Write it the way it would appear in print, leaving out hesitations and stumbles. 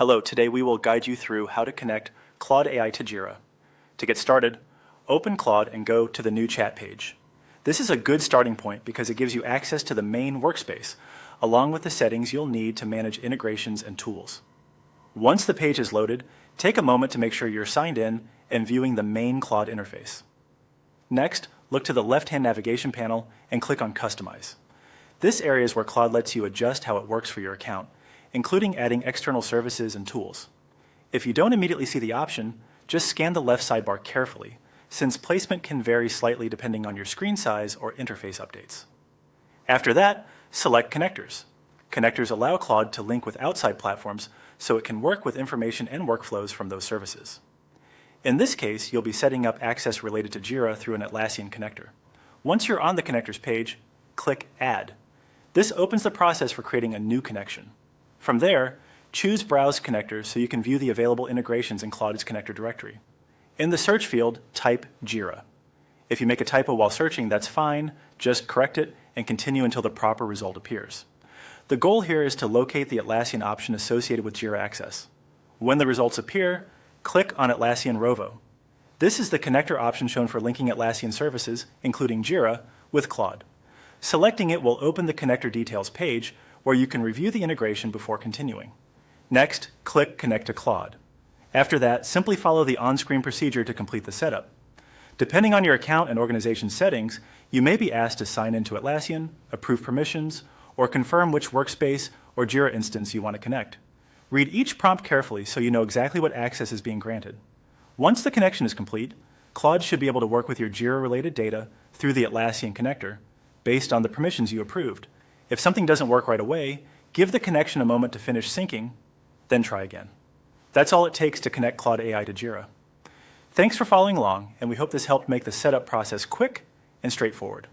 Hello, today we will guide you through how to connect Claude AI to Jira. To get started, open Claude and go to the new chat page. This is a good starting point because it gives you access to the main workspace, along with the settings you'll need to manage integrations and tools. Once the page is loaded, take a moment to make sure you're signed in and viewing the main Claude interface. Next, look to the left-hand navigation panel and click on Customize. This area is where Claude lets you adjust how it works for your account, including adding external services and tools. If you don't immediately see the option, just scan the left sidebar carefully, since placement can vary slightly depending on your screen size or interface updates. After that, select Connectors. Connectors allow Claude to link with outside platforms so it can work with information and workflows from those services. In this case, you'll be setting up access related to Jira through an Atlassian connector. Once you're on the Connectors page, click Add. This opens the process for creating a new connection. From there, choose Browse Connectors so you can view the available integrations in Claude's connector directory. In the search field, type Jira. If you make a typo while searching, that's fine. Just correct it and continue until the proper result appears. The goal here is to locate the Atlassian option associated with Jira Access. When the results appear, click on Atlassian Rovo. This is the connector option shown for linking Atlassian services, including Jira, with Claude. Selecting it will open the connector details page where you can review the integration before continuing. Next, click Connect to Claude. After that, simply follow the on-screen procedure to complete the setup. Depending on your account and organization settings, you may be asked to sign into Atlassian, approve permissions, or confirm which workspace or Jira instance you want to connect. Read each prompt carefully so you know exactly what access is being granted. Once the connection is complete, Claude should be able to work with your Jira-related data through the Atlassian connector based on the permissions you approved. If something doesn't work right away, give the connection a moment to finish syncing, then try again. That's all it takes to connect Claude AI to Jira. Thanks for following along, and we hope this helped make the setup process quick and straightforward.